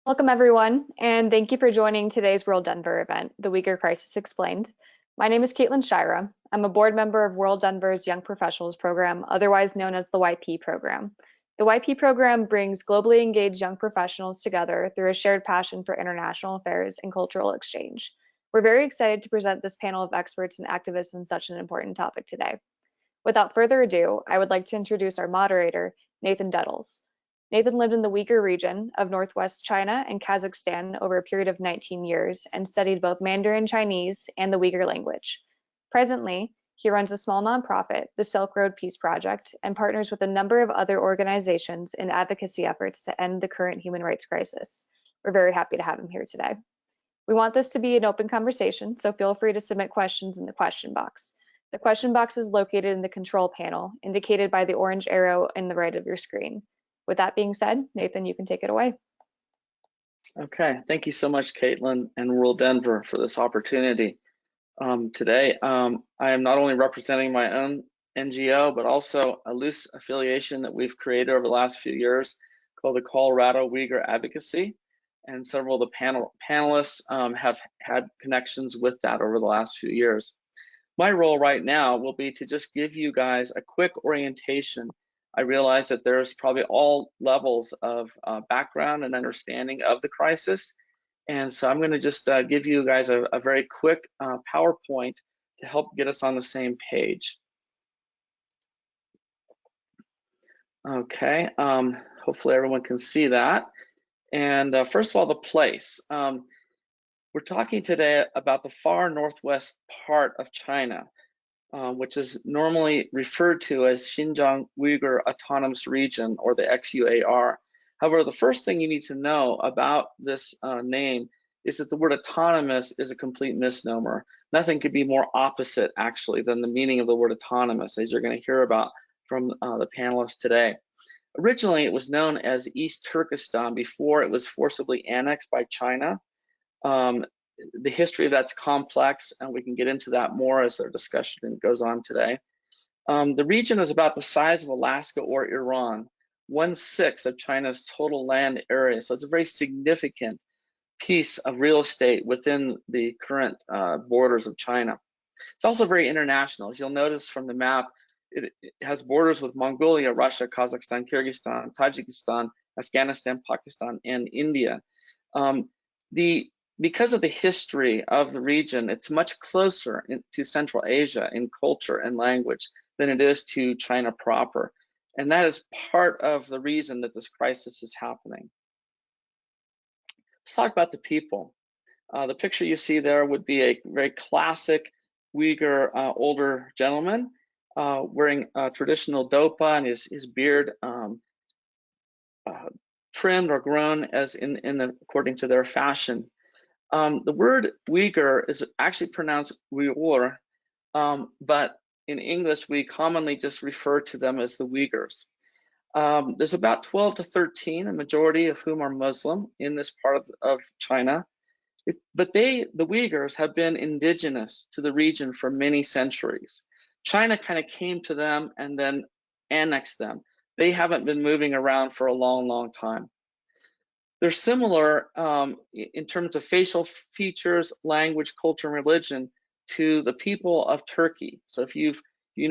Welcome, everyone, and thank you for joining today's WorldDenver event, The Uyghur Crisis Explained. My name is Caitlin Shira. I'm a board member of WorldDenver's Young Professionals program, otherwise known as the YP program. The YP program brings globally engaged young professionals together through a shared passion for international affairs and cultural exchange. We're very excited to present this panel of experts and activists on such an important topic today. Without further ado, I would like to introduce our moderator, Nathan Duddles. Nathan lived in the Uyghur region of northwest China and Kazakhstan over a period of 19 years and studied both Mandarin Chinese and the Uyghur language. Presently, he runs a small nonprofit, the Silk Road Peace Project, and partners with a number of other organizations in advocacy efforts to end the current human rights crisis. We're very happy to have him here today. We want this to be an open conversation, so feel free to submit questions in the question box. The question box is located in the control panel, indicated by the orange arrow in the right of your screen. With that being said, Nathan, you can take it away. Okay, thank you so much, Caitlin and WorldDenver, for this opportunity. Today, I am not only representing my own NGO, but also a loose affiliation that we've created over the last few years called the Colorado Uyghur Advocacy. And several of the panelists have had connections with that over the last few years. My role right now will be to just give you guys a quick orientation. I realize that there's probably all levels of background and understanding of the crisis. And so I'm going to just give you guys a very quick PowerPoint to help get us on the same page. Okay, hopefully everyone can see that. And first of all, the place. We're talking today about the far northwest part of China, which is normally referred to as Xinjiang Uyghur Autonomous Region, or the XUAR. However, the first thing you need to know about this name is that the word autonomous is a complete misnomer. Nothing could be more opposite, actually, than the meaning of the word autonomous, as you're going to hear about from the panelists today. Originally, it was known as East Turkistan before it was forcibly annexed by China. The history of that's complex, and we can get into that more as our discussion goes on today. The region is about the size of Alaska or Iran, 1/6 of China's total land area. So it's a very significant piece of real estate within the current borders of China. It's also very international. As you'll notice from the map, it has borders with Mongolia, Russia, Kazakhstan, Kyrgyzstan, Tajikistan, Afghanistan, Pakistan, and India. Because of the history of the region, it's much closer to Central Asia in culture and language than it is to China proper. And that is part of the reason that this crisis is happening. Let's talk about the people. The picture you see there would be a very classic Uyghur older gentleman wearing traditional dopa and his beard trimmed or grown as according to their fashion. The word Uyghur is actually pronounced Uyghur, but in English, we commonly just refer to them as the Uyghurs. There's about 12 to 13, a majority of whom are Muslim in this part of China. But the Uyghurs have been indigenous to the region for many centuries. China kind of came to them and then annexed them. They haven't been moving around for a long, long time. They're similar in terms of facial features, language, culture, and religion to the people of Turkey. So if you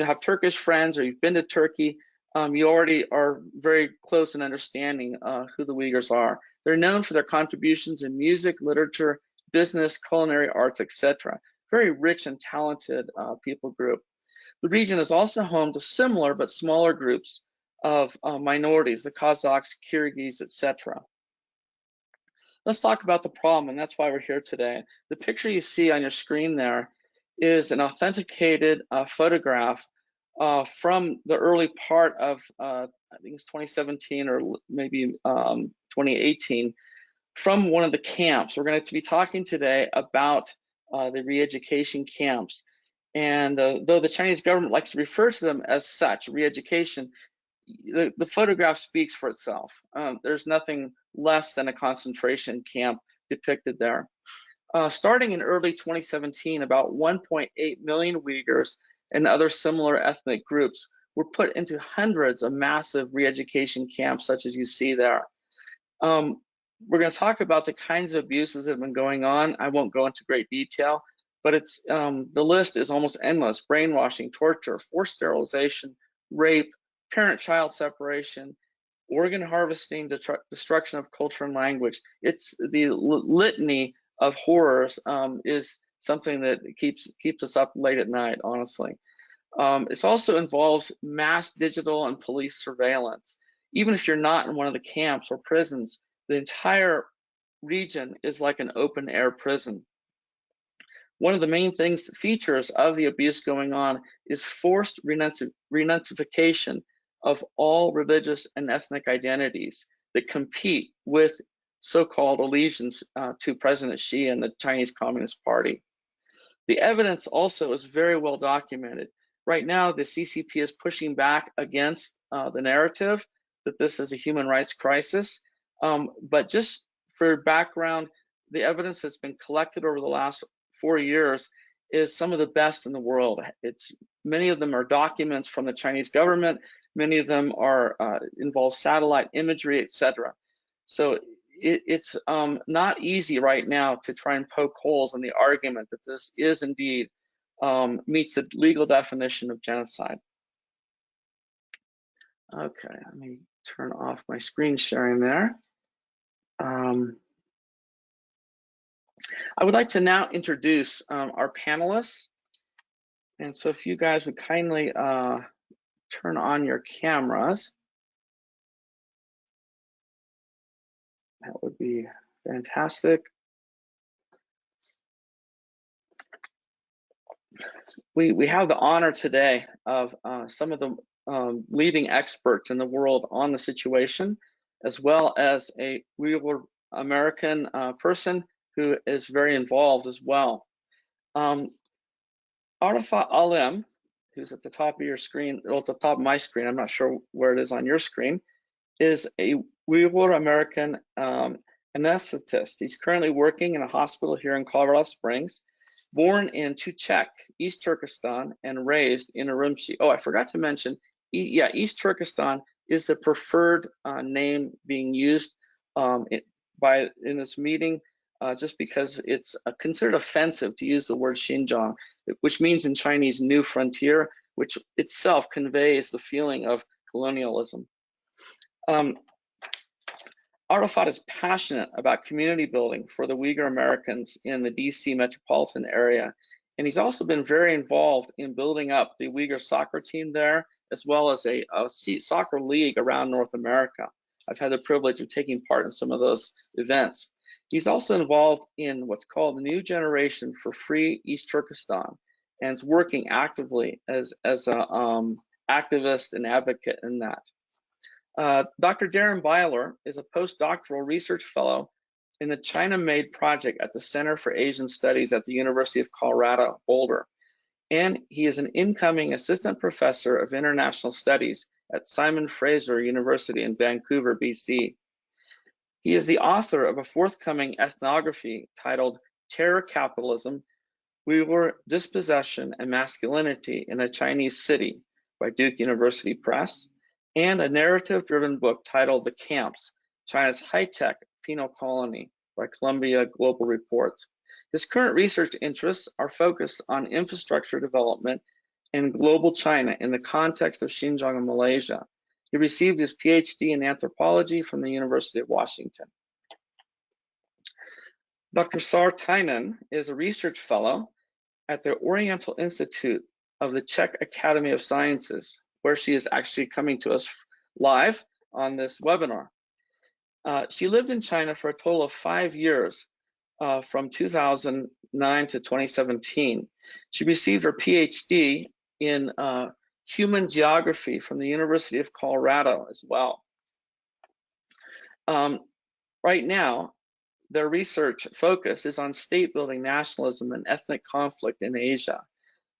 have Turkish friends or you've been to Turkey, you already are very close in understanding who the Uyghurs are. They're known for their contributions in music, literature, business, culinary arts, etc. Very rich and talented people group. The region is also home to similar but smaller groups of minorities, the Kazakhs, Kyrgyz, etc. Let's talk about the problem, and that's why we're here today. The picture you see on your screen there is an authenticated photograph from the early part of, I think it's 2017 or maybe 2018, from one of the camps. We're going to be talking today about the re-education camps. And though the Chinese government likes to refer to them as such, re-education, the photograph speaks for itself. There's nothing less than a concentration camp depicted there. Starting in early 2017, about 1.8 million Uyghurs and other similar ethnic groups were put into hundreds of massive re-education camps, such as you see there. we're going to talk about the kinds of abuses that have been going on. I won't go into great detail, but it's the list is almost endless: brainwashing, torture, forced sterilization, rape, parent-child separation, organ harvesting, destruction of culture and language. It's the litany of horrors is something that keeps us up late at night, honestly. It also involves mass digital and police surveillance. Even if you're not in one of the camps or prisons, the entire region is like an open air prison. One of the main features of the abuse going on is forced renunciation of all religious and ethnic identities that compete with so-called allegiance to President Xi and the Chinese Communist Party. The evidence also is very well documented. Right now, the CCP is pushing back against the narrative that this is a human rights crisis. But just for background, the evidence that's been collected over the last 4 years is some of the best in the world. Many of them are documents from the Chinese government. Many of them are involve satellite imagery, etc. So it's not easy right now to try and poke holes in the argument that this is indeed meets the legal definition of genocide. Okay, let me turn off my screen sharing there. I would like to now introduce our panelists. And so if you guys would kindly turn on your cameras, that would be fantastic. We have the honor today of some of the leading experts in the world on the situation, as well as a Uyghur American person who is very involved as well. Arafat Alem, who's at the top of your screen, well, it's at the top of my screen, I'm not sure where it is on your screen, is a Uyghur American anesthetist. He's currently working in a hospital here in Colorado Springs. Born in Tuchek, East Turkestan, and raised in Urumqi. Oh, I forgot to mention, East Turkestan is the preferred name being used in this meeting, just because it's considered offensive to use the word Xinjiang, which means in Chinese new frontier, which itself conveys the feeling of colonialism. Arafat is passionate about community building for the Uyghur Americans in the DC metropolitan area. And he's also been very involved in building up the Uyghur soccer team there, as well as a soccer league around North America. I've had the privilege of taking part in some of those events. He's also involved in what's called the New Generation for Free East Turkestan, and is working actively as an activist and advocate in that. Dr. Darren Byler is a postdoctoral research fellow in the China-Made project at the Center for Asian Studies at the University of Colorado, Boulder. And he is an incoming assistant professor of international studies at Simon Fraser University in Vancouver, BC. He is the author of a forthcoming ethnography titled Terror Capitalism, Uyghur Dispossession and Masculinity in a Chinese City by Duke University Press, and a narrative-driven book titled The Camps, China's High-Tech Penal Colony by Columbia Global Reports. His current research interests are focused on infrastructure development in global China in the context of Xinjiang and Malaysia. He received his PhD in anthropology from the University of Washington. Dr. Sar Tynan is a research fellow at the Oriental Institute of the Czech Academy of Sciences, where she is actually coming to us live on this webinar. She lived in China for a total of 5 years, from 2009 to 2017. She received her PhD in human geography from the University of Colorado as well. Right now, their research focus is on state building, nationalism, and ethnic conflict in Asia.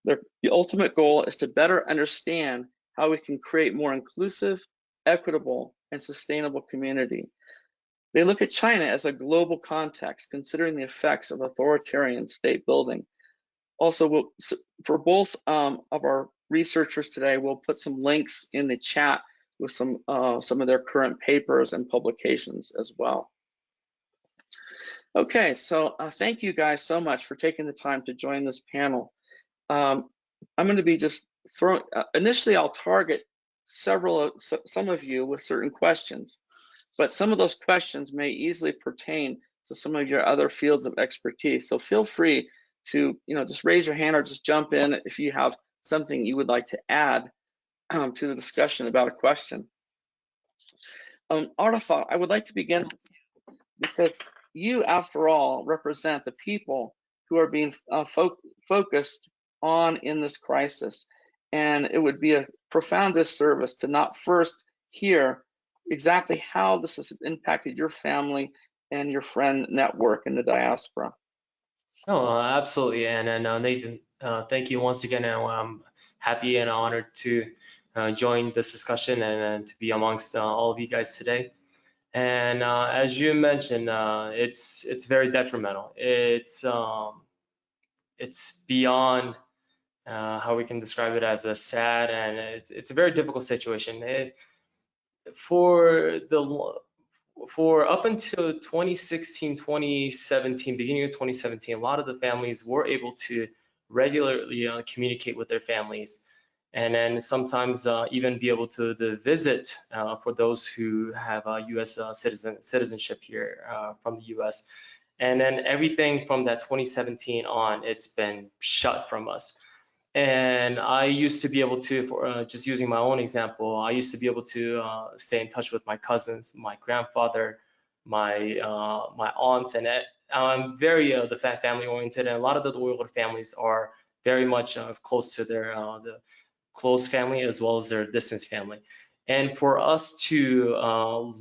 The ultimate goal is to better understand how we can create more inclusive, equitable, and sustainable community. They look at China as a global context, considering the effects of authoritarian state building. Also, for both of our researchers today, we'll put some links in the chat with some of their current papers and publications as well. Okay, so thank you guys so much for taking the time to join this panel. I'm going to be just throwing, initially I'll target some of you with certain questions, but some of those questions may easily pertain to some of your other fields of expertise. So feel free to, just raise your hand or just jump in if you have something you would like to add to the discussion about a question. Arafat, I would like to begin because you, after all, represent the people who are being focused on in this crisis. And it would be a profound disservice to not first hear exactly how this has impacted your family and your friend network in the diaspora. Oh, absolutely. And Nathan, thank you once again. And I'm happy and honored to join this discussion and to be amongst all of you guys today. And as you mentioned, it's very detrimental. It's beyond how we can describe it as a sad, and it's a very difficult situation. For the for up until 2016, 2017, beginning of 2017, a lot of the families were able to regularly communicate with their families, and then sometimes even be able to visit for those who have U.S. Citizenship here from the U.S. And then everything from that 2017 on, it's been shut from us. And I used to be able to, just using my own example, I used to be able to stay in touch with my cousins, my grandfather, my aunts, and I'm very the family oriented, and a lot of the Uyghur families are very much close to their the close family as well as their distance family. And for us to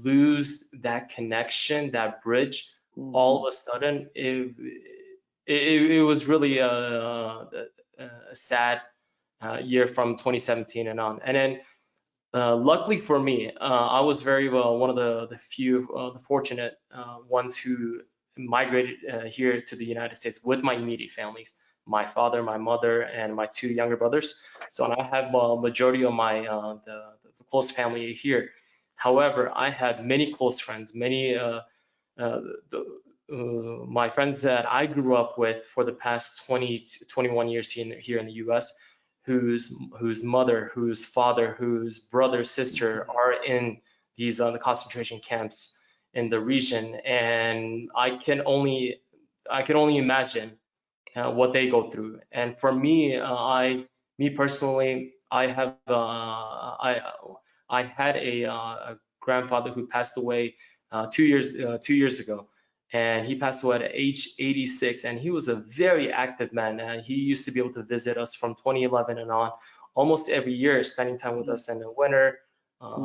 lose that connection, that bridge, all of a sudden, it was really a sad year from 2017 and on. And then luckily for me, I was very well one of the few, the fortunate ones who migrated here to the United States with my immediate families, my father, my mother, and my two younger brothers. So and I have a majority of my the close family here. However, I had many close friends, many my friends that I grew up with for the past 20 to 21 years here in the US, whose mother, whose father, whose brother, sister are in these the concentration camps in the region, and I can only imagine what they go through. And for me, me personally, I had a grandfather who passed away 2 years ago, and he passed away at age 86. And he was a very active man, and he used to be able to visit us from 2011 and on, almost every year, spending time with us in the winter,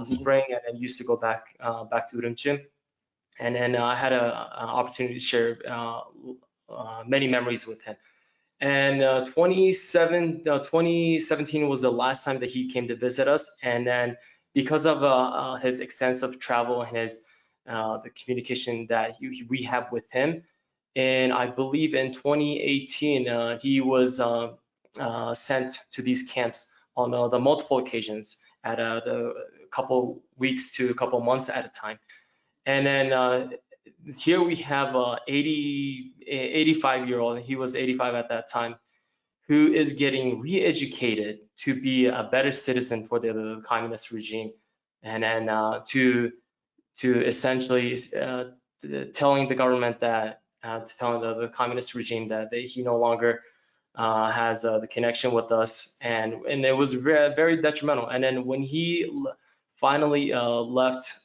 spring, and then used to go back to Urumqi. And then I had an opportunity to share many memories with him. And 2017 was the last time that he came to visit us. And then because of his extensive travel and his the communication that we have with him, and I believe in 2018 he was sent to these camps on the multiple occasions at the couple weeks to a couple months at a time. And then here we have 85-year-old, he was 85 at that time, who is getting re-educated to be a better citizen for the communist regime, and then to essentially telling the government that telling the communist regime that he no longer has the connection with us, and it was very, very detrimental. And then when he finally left,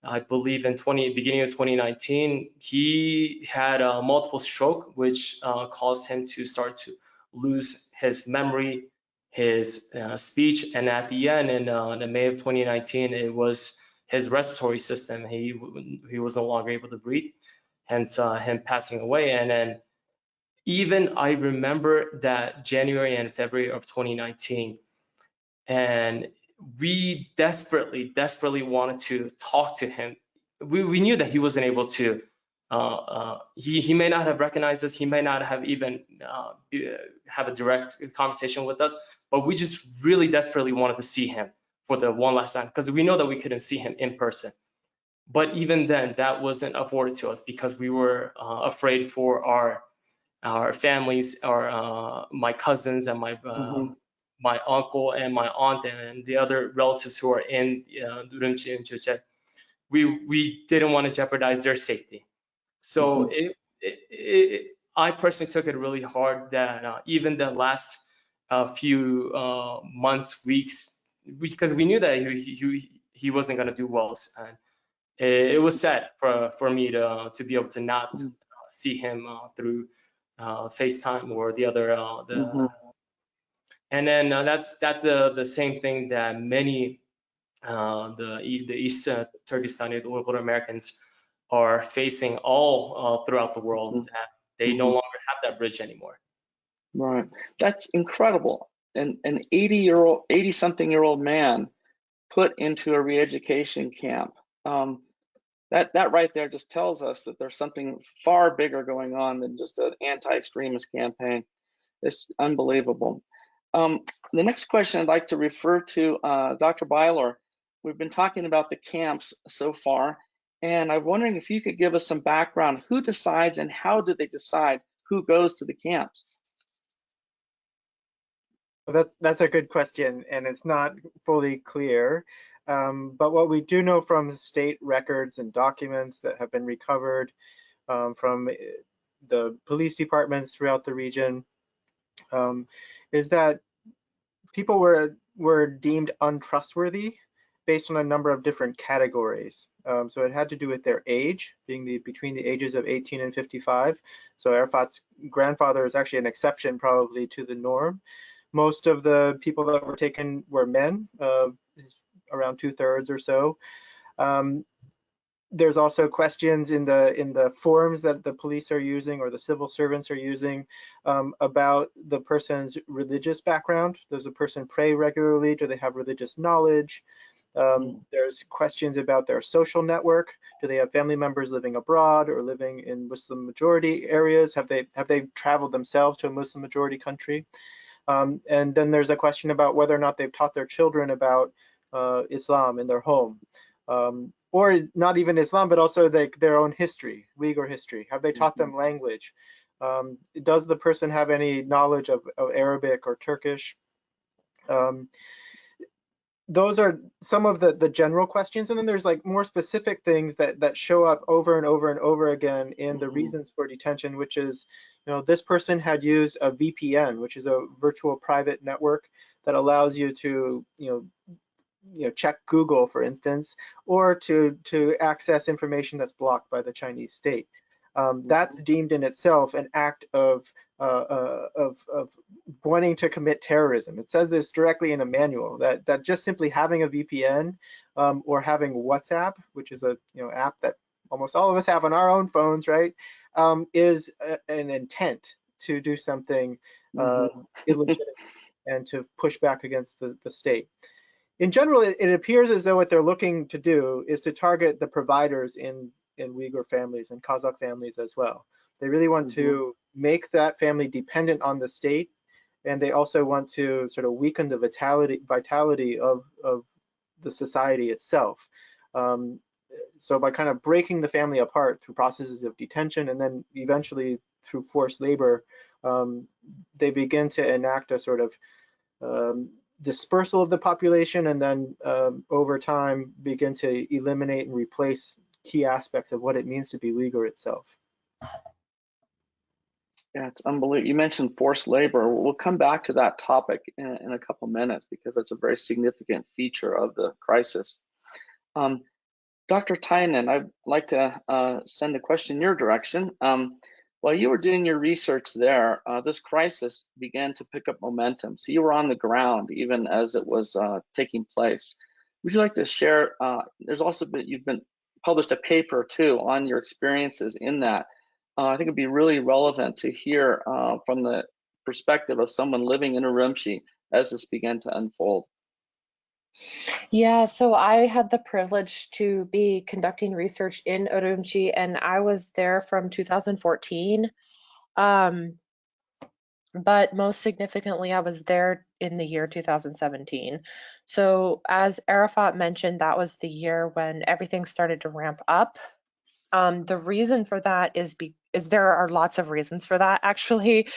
I believe in beginning of 2019, he had a multiple stroke, which caused him to start to lose his memory, his speech, and at the end, in May of 2019, it was his respiratory system. He was no longer able to breathe, hence him passing away. And then even I remember that January and February of 2019, and we desperately wanted to talk to him. We knew that he wasn't able to. He may not have recognized us. He may not have even have a direct conversation with us. But we just really desperately wanted to see him for the one last time, because we know that we couldn't see him in person. But even then, that wasn't afforded to us because we were afraid for our families, my cousins and my uncle and my aunt and the other relatives who are in Urumqi and Juche. We didn't want to jeopardize their safety. So I personally took it really hard that even the last few months, weeks, because we knew that he wasn't going to do well. And it was sad for me to be able to not see him through FaceTime or the other and then that's the same thing that many the East Turkistani, the Uyghur Americans are facing all throughout the world, that they no longer have that bridge anymore. Right, that's incredible. An 80-something-year-old man put into a re-education camp. That right there just tells us that there's something far bigger going on than just an anti-extremist campaign. It's unbelievable. The next question I'd like to refer to Dr. Byler. We've been talking about the camps so far, and I'm wondering if you could give us some background. Who decides and how do they decide who goes to the camps? That's a good question, and it's not fully clear. But what we do know from state records and documents that have been recovered from the police departments throughout the region is that people were deemed untrustworthy based on a number of different categories. So it had to do with their age, being between the ages of 18 and 55. So Arafat's grandfather is actually an exception probably to the norm. Most of the people that were taken were men, around 2/3 or so. There's also questions in the forms that the police are using or the civil servants are using about the person's religious background. Does the person pray regularly? Do they have religious knowledge? There's questions about their social network. Do they have family members living abroad or living in Muslim majority areas? Have they traveled themselves to a Muslim majority country? And then there's a question about whether or not they've taught their children about Islam in their home. Or not even Islam, but also their own history, Uyghur history. Have they taught them language? Does the person have any knowledge of Arabic or Turkish? Those are some of the general questions, and then there's like more specific things that show up over and over and over again in the reasons for detention, which is, this person had used a VPN, which is a virtual private network that allows you to, check Google, for instance, or to access information that's blocked by the Chinese state. That's deemed in itself an act of wanting to commit terrorism. It says this directly in a manual that just simply having a VPN or having WhatsApp, which is a app that almost all of us have on our own phones, right, is an intent to do something illegitimate and to push back against the state. In general, it appears as though what they're looking to do is to target the providers in Uyghur families and Kazakh families as well. They really want to make that family dependent on the state, and they also want to sort of weaken the vitality of the society itself. So by kind of breaking the family apart through processes of detention and then eventually through forced labor, they begin to enact a sort of dispersal of the population, and then over time begin to eliminate and replace key aspects of what it means to be Uyghur itself. Yeah, it's unbelievable. You mentioned forced labor. We'll come back to that topic in a couple minutes because that's a very significant feature of the crisis. Dr. Tynan, I'd like to send a question in your direction. While you were doing your research there, this crisis began to pick up momentum. So you were on the ground even as it was taking place. Would you like to share? There's also you've been published a paper too on your experiences in that. I think it'd be really relevant to hear from the perspective of someone living in Urumqi as this began to unfold. Yeah, so I had the privilege to be conducting research in Urumqi, and I was there from 2014. but most significantly, I was there in the year 2017. So as Arafat mentioned, that was the year when everything started to ramp up. The reason for that is there are lots of reasons for that actually,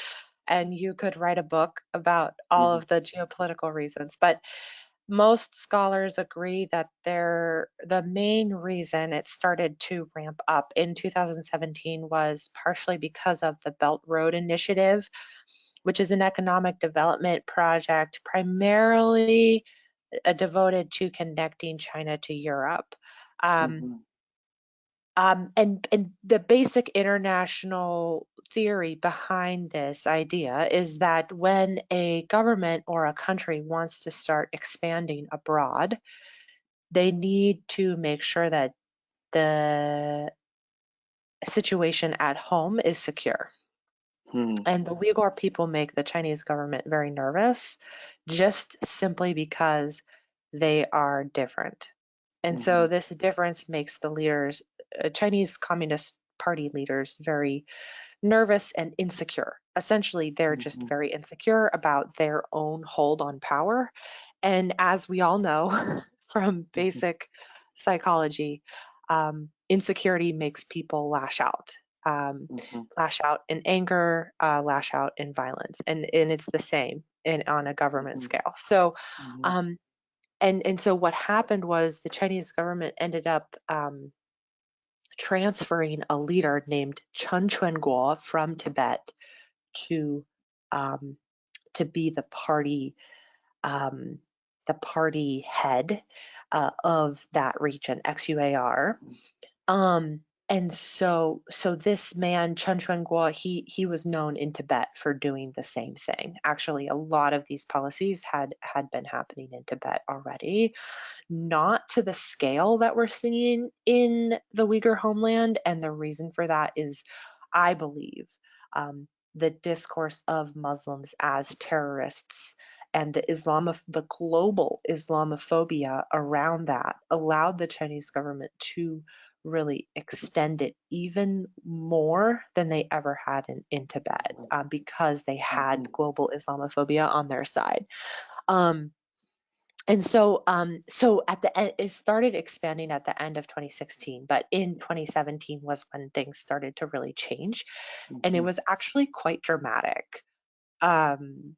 and you could write a book about all Mhm. of the geopolitical reasons, but most scholars agree that the main reason it started to ramp up in 2017 was partially because of the Belt Road Initiative, which is an economic development project primarily devoted to connecting China to Europe. Um, Mhm. and the basic international theory behind this idea is that when a government or a country wants to start expanding abroad, they need to make sure that the situation at home is secure. Mhm. And the Uyghur people make the Chinese government very nervous just simply because they are different. And so Mhm. this difference makes the leaders, Chinese Communist Party leaders, very nervous and insecure. Essentially, they're just Mhm. very insecure about their own hold on power. And as we all know from Mhm. basic psychology, insecurity makes people Mhm. lash out in anger, lash out in violence, and it's the same on a government Mhm. scale. So, Mhm. um, and so what happened was the Chinese government ended up transferring a leader named Chen Chuanguo from Tibet to um, to be um, the party head of that region, XUAR. And so this man, Chen Chuanguo, he was known in Tibet for doing the same thing. Actually, a lot of these policies had been happening in Tibet already, not to the scale that we're seeing in the Uyghur homeland. And the reason for that is, I believe, um, the discourse of Muslims as terrorists and the global Islamophobia around that allowed the Chinese government to really extend it even more than they ever had in Tibet, because they Mhm. had global Islamophobia on their side. Um, and so at the end, it started expanding at the end of 2016, but in 2017 was when things started to really change, and it Mhm. was actually quite dramatic. Um,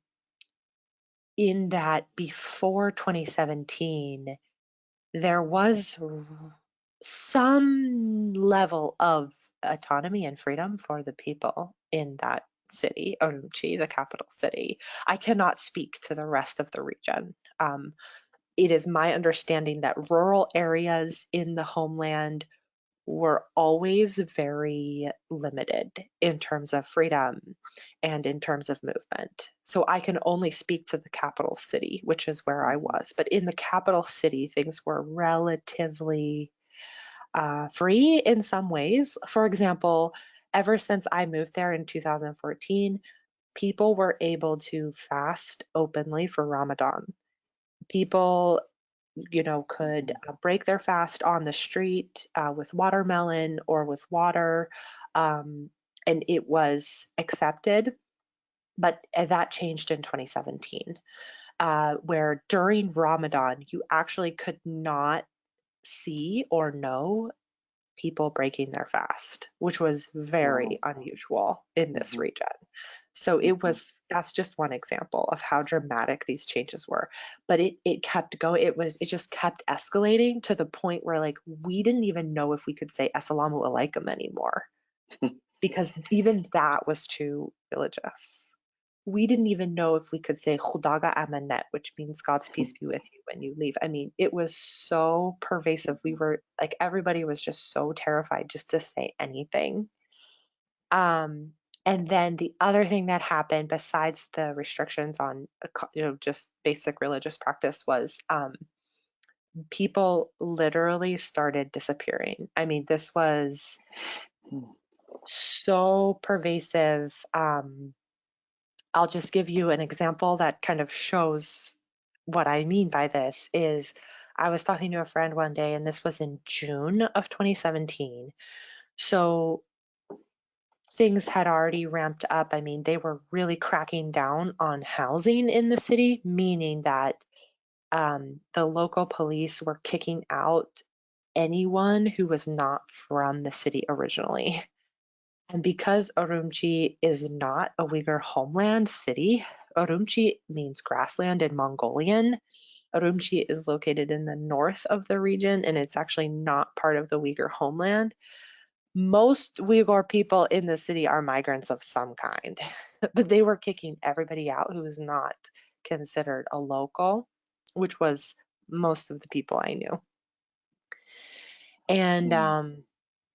in that before 2017, there was some level of autonomy and freedom for the people in that city, Urumqi, the capital city. I cannot speak to the rest of the region. It is my understanding that rural areas in the homeland were always very limited in terms of freedom and in terms of movement. So I can only speak to the capital city, which is where I Mhm. was. But in the capital city, things were relatively free in some ways. For example, ever since I moved there in 2014, people were able to fast openly for Ramadan. People could Mhm. break their fast on the street with watermelon or with water, um, and it was accepted. But that changed in 2017, where during Ramadan, you actually could not see or know people breaking their fast, which was Wow. very unusual in this Mhm. region. So Mhm. that's just one example of how dramatic these changes were. But it kept going. It just kept escalating to the point where like we didn't even know if we could say Assalamu alaikum anymore, because even that was too religious. We didn't even know if we could say Khudaga amanet, which means God's peace be with you when you leave. I mean, it was so pervasive. We were like, everybody was just so terrified just to say anything. Um, and then the other thing that happened besides the restrictions on, just basic religious practice was people literally started disappearing. I mean, this was Mhm. so pervasive. I'll just give you an example that kind of shows what I mean by this is I was talking to a friend one day, and this was in June of 2017. So things had already ramped up. I mean, they were really cracking down on housing in the city, meaning that the local police were kicking out anyone who was not from the city originally. And because Urumqi is not a Uyghur homeland city, Urumqi means grassland in Mongolian. Urumqi is located in the north of the region, and it's actually not part of the Uyghur homeland. Most Uyghur people in the city are migrants of some kind, but they were kicking everybody out who was not considered a local, which was most of the people I knew. And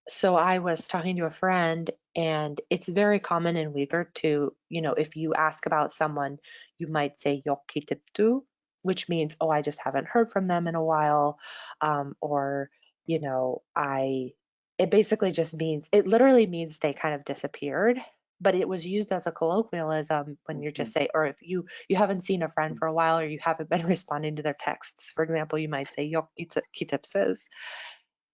so I was talking to a friend, and it's very common in Uyghur to, if you ask about someone, you might say yok kitiptu, which means, oh, I just haven't heard from them in a while, or, it basically just means, it literally means they kind of disappeared, but it was used as a colloquialism when you're just say, or if you haven't seen a friend for a while, or you haven't been responding to their texts, for example, you might say yok kitipses.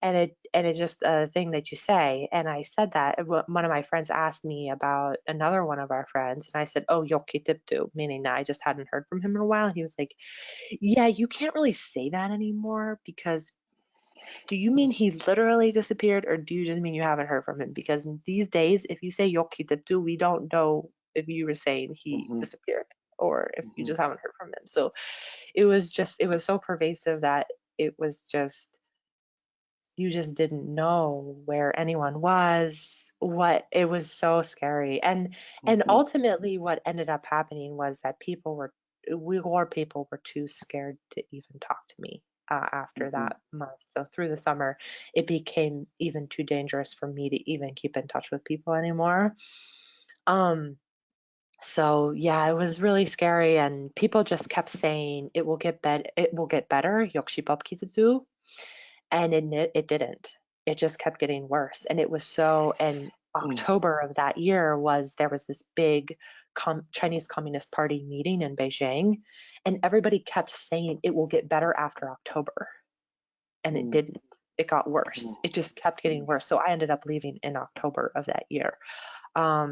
And it's just a thing that you say. And I said that. One of my friends asked me about another one of our friends, and I said, oh, yok kitiptu, meaning that I just hadn't heard from him in a while. And he was like, yeah, you can't really say that anymore, because do you mean he literally disappeared, or do you just mean you haven't heard from him? Because these days, if you say yok kitiptu, we don't know if you were saying he disappeared or if you just haven't heard from him. So it was so pervasive that it was just, you just didn't know where anyone was. It was so scary. And ultimately what ended up happening was that Uyghur people were too scared to even talk to me after that month. So through the summer, it became even too dangerous for me to even keep in touch with people anymore. So yeah, it was really scary, and people just kept saying it will get better, Yokshibab Kitatu. And it didn't. It just kept getting worse. And it was so, and October of that year there was this big Chinese Communist Party meeting in Beijing, and everybody kept saying it will get better after October. And it didn't. It got worse. It just kept getting worse. So I ended up leaving in October of that year. Yeah,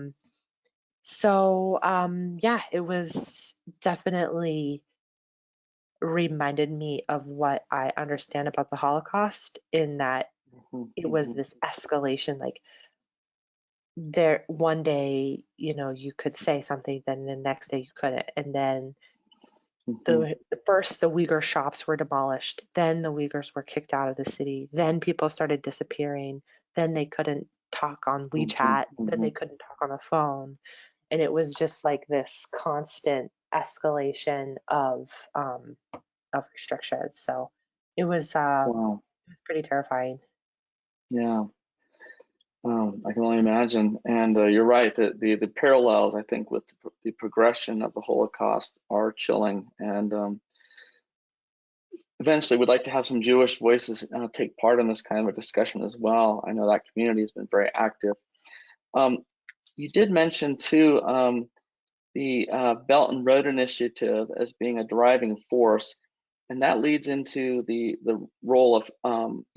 it was definitely reminded me of what I understand about the Holocaust, in that it was this escalation. Like, there one day, you could say something, then the next day you couldn't. And then first the Uyghur shops were demolished, then the Uyghurs were kicked out of the city, then people started disappearing, then they couldn't talk on WeChat, then they couldn't talk on the phone. And it was just like this constant escalation of restrictions. So it was Wow. it was pretty terrifying. Yeah. I can only imagine. And you're right, that the parallels, I think, with the progression of the Holocaust are chilling. And eventually we'd like to have some Jewish voices take part in this kind of a discussion as well. I know that community has been very active. You did mention too the Belt and Road Initiative as being a driving force, and that leads into the role of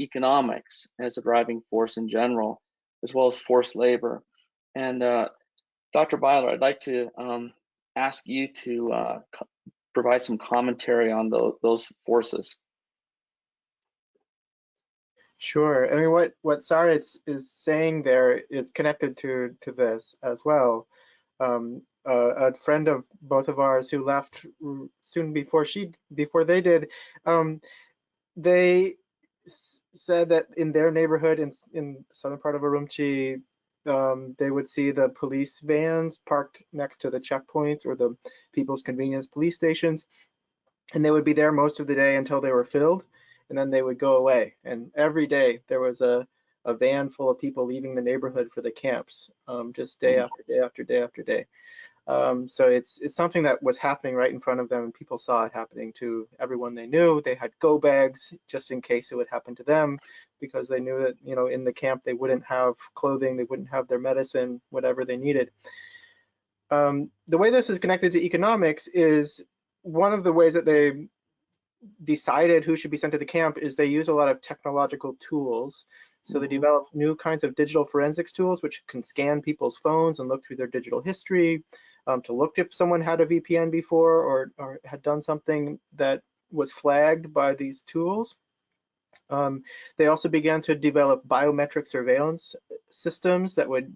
economics as a driving force in general, as well as forced labor. And Dr. Byler, I'd like to ask you to provide some commentary on those forces. Sure. I mean, what Sarah is saying there is connected to this as well. A friend of both of ours who left soon before they did, they said that in their neighborhood in southern part of Urumqi, they would see the police vans parked next to the checkpoints or the people's convenience police stations, and they would be there most of the day until they were filled, and then they would go away. And every day there was a van full of people leaving the neighborhood for the camps, just day after day after day after day. So it's something that was happening right in front of them, and people saw it happening to everyone they knew. They had go bags just in case it would happen to them, because they knew that, in the camp they wouldn't have clothing, they wouldn't have their medicine, whatever they needed. The way this is connected to economics is one of the ways that they decided who should be sent to the camp is they use a lot of technological tools So they developed new kinds of digital forensics tools, which can scan people's phones and look through their digital history, to look if someone had a VPN before or had done something that was flagged by these tools. They also began to develop biometric surveillance systems that would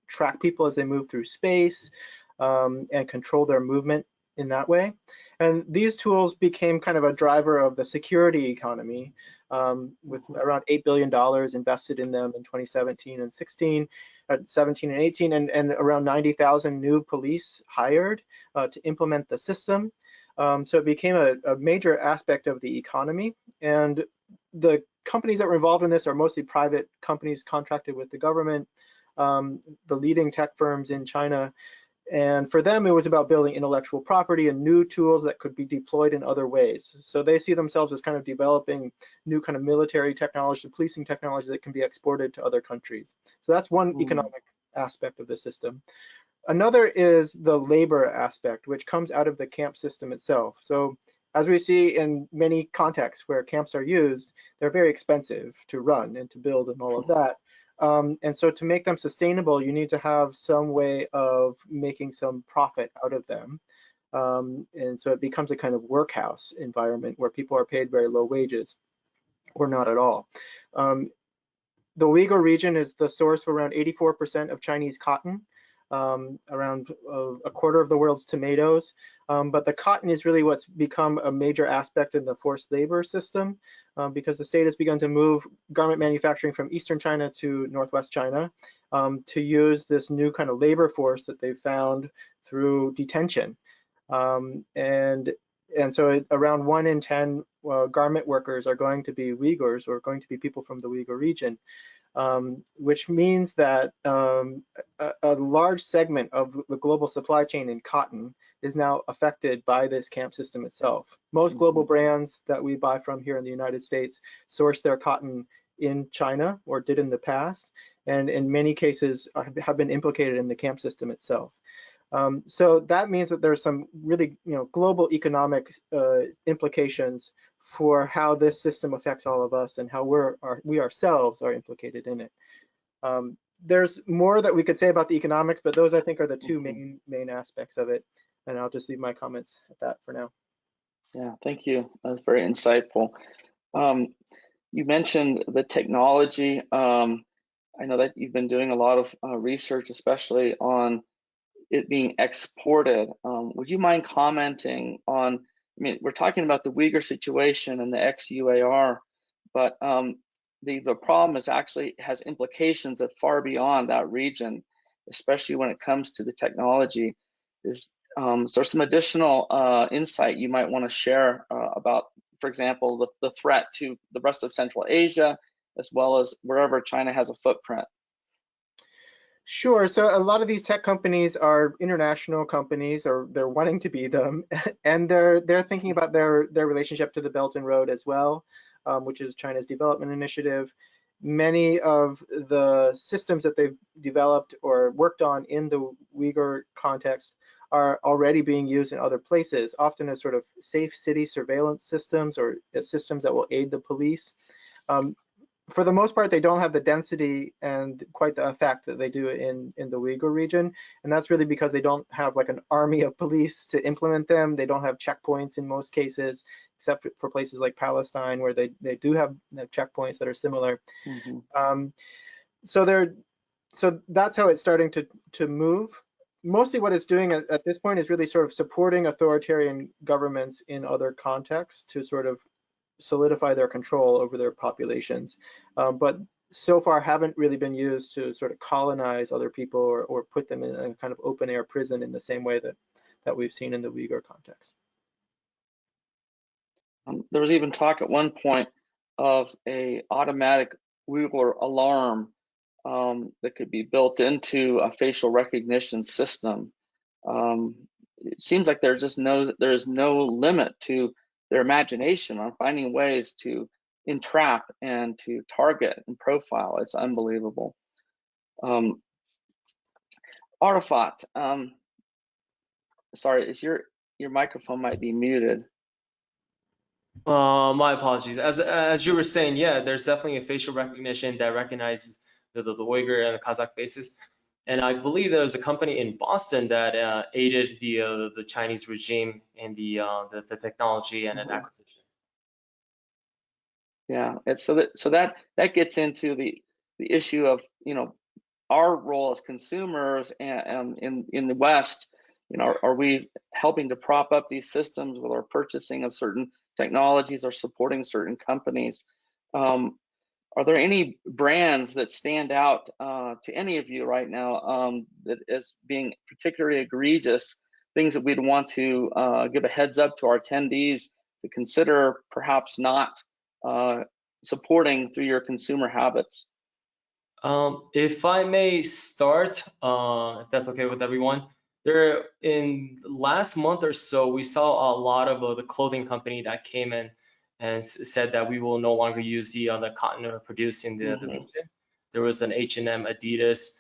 track people as they move through space and control their movement in that way. And these tools became kind of a driver of the security economy, with around $8 billion invested in them in 2017 and 16, 17 and 18, and around 90,000 new police hired to implement the system. So it became a major aspect of the economy. And the companies that were involved in this are mostly private companies contracted with the government, the leading tech firms in China. And for them, it was about building intellectual property and new tools that could be deployed in other ways. So they see themselves as kind of developing new kind of military technology, policing technology that can be exported to other countries. So that's one economic aspect of the system. Another is the labor aspect, which comes out of the camp system itself. So as we see in many contexts where camps are used, they're very expensive to run and to build and all of that. And so to make them sustainable, you need to have some way of making some profit out of them. And so it becomes a kind of workhouse environment where people are paid very low wages or not at all. The Uyghur region is the source for around 84% of Chinese cotton, around a quarter of the world's tomatoes. But the cotton is really what's become a major aspect in the forced labor system, because the state has begun to move garment manufacturing from Eastern China to Northwest China to use this new kind of labor force that they've found through detention. And so around 1 in 10 garment workers are going to be Uyghurs, or going to be people from the Uyghur region. Which means that a large segment of the global supply chain in cotton is now affected by this camp system itself. Most global brands that we buy from here in the United States source their cotton in China, or did in the past, and in many cases have been implicated in the camp system itself. So that means that there's some really, global economic implications for how this system affects all of us and how we ourselves are implicated in it. There's more that we could say about the economics, but those I think are the two main aspects of it. And I'll just leave my comments at that for now. Yeah, thank you. That's very insightful. You mentioned the technology. I know that you've been doing a lot of research, especially on it being exported. Would you mind commenting on, I mean, we're talking about the Uyghur situation and the ex-UAR, but the problem is actually has implications that far beyond that region, especially when it comes to the technology. Is so some additional insight you might want to share about, for example, the threat to the rest of Central Asia, as well as wherever China has a footprint? Sure. So a lot of these tech companies are international companies, or they're wanting to be them, and they're thinking about their relationship to the Belt and Road as well, which is China's development initiative. Many of the systems that they've developed or worked on in the Uyghur context are already being used in other places, often as sort of safe city surveillance systems, or systems that will aid the police. For the most part, they don't have the density and quite the effect that they do in the Uyghur region. And that's really because they don't have like an army of police to implement them. They don't have checkpoints in most cases, except for places like Palestine, where they do have checkpoints that are similar. So that's how it's starting to move. Mostly what it's doing at this point is really sort of supporting authoritarian governments in other contexts to sort of solidify their control over their populations, but so far haven't really been used to sort of colonize other people or put them in a kind of open air prison in the same way that we've seen in the Uyghur context. There was even talk at one point of a automatic Uyghur alarm that could be built into a facial recognition system. It seems like there is no limit to their imagination on finding ways to entrap and to target and profile. It's unbelievable. Arafat, sorry, is your microphone might be muted. My apologies. As you were saying, yeah, there's definitely a facial recognition that recognizes the Uyghur and the Kazakh faces. And I believe there was a company in Boston that aided the Chinese regime in the technology and an acquisition. Yeah, it's so that gets into the issue of, you know, our role as consumers and in the West. You know, are we helping to prop up these systems with our purchasing of certain technologies or supporting certain companies? Are there any brands that stand out to any of you right now that as being particularly egregious, things that we'd want to give a heads up to our attendees to consider perhaps not supporting through your consumer habits? If I may start, if that's okay with everyone, there in last month or so, we saw a lot of the clothing company that came in and said that we will no longer use the cotton produced in the region. There was an H&M, Adidas.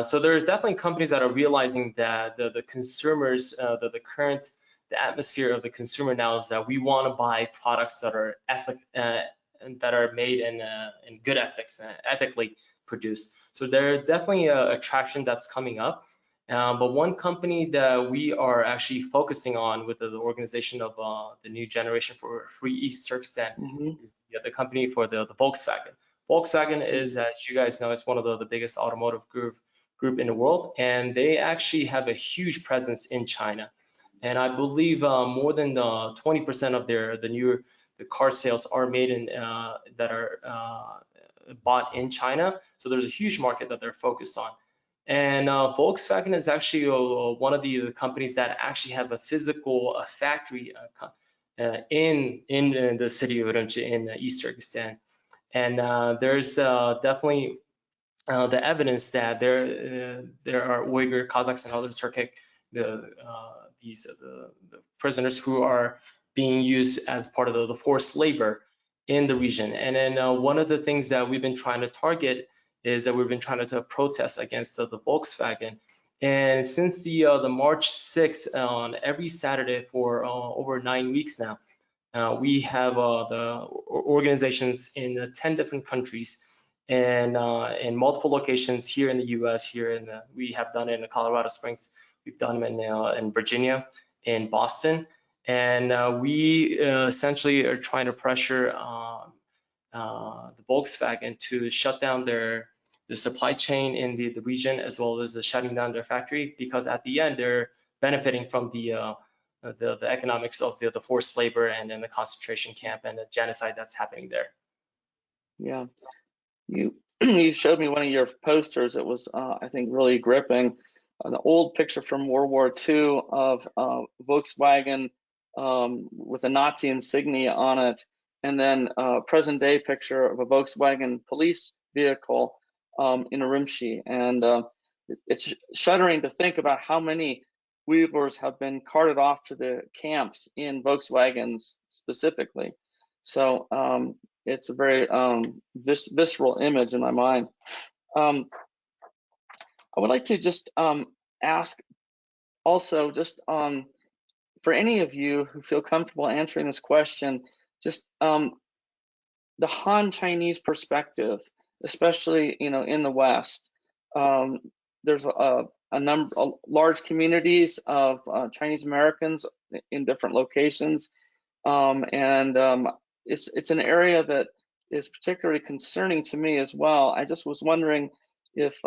So there's definitely companies that are realizing that the consumers, the atmosphere of the consumer now is that we want to buy products that are that are made in good ethics, ethically produced. So there's definitely a traction that's coming up. But one company that we are actually focusing on with the organization of the New Generation for Free East Turkestan is the company for the Volkswagen. Volkswagen is, as you guys know, it's one of the biggest automotive group in the world, and they actually have a huge presence in China. And I believe more than 20% of the car sales are made in that are bought in China. So there's a huge market that they're focused on. And Volkswagen is actually one of the companies that actually have a physical factory in the city of Urumqi in East Turkestan. And there's definitely the evidence that there are Uyghur, Kazakhs, and other Turkic the prisoners who are being used as part of the forced labor in the region. And then one of the things that we've been trying to target is that we've been trying to protest against the Volkswagen. And since the March 6th, on every Saturday for over 9 weeks now, we have the organizations in 10 different countries and in multiple locations here in the U.S. We have done it in Colorado Springs, we've done them in Virginia, in Boston, and we essentially are trying to pressure the Volkswagen to shut down the supply chain in the region, as well as shutting down their factory, because at the end they're benefiting from the economics of the forced labor and then the concentration camp and the genocide that's happening there. Yeah, you showed me one of your posters. It was I think really gripping. An old picture from World War II of Volkswagen with a Nazi insignia on it, and then a present day picture of a Volkswagen police vehicle in Urumqi. And it's shuddering to think about how many Uyghurs have been carted off to the camps in Volkswagens specifically. So it's a very visceral image in my mind. I would like to just ask also, just for any of you who feel comfortable answering this question, just the Han Chinese perspective, especially in the West. There's a number of large communities of Chinese Americans in different locations, and it's an area that is particularly concerning to me as well. I just was wondering if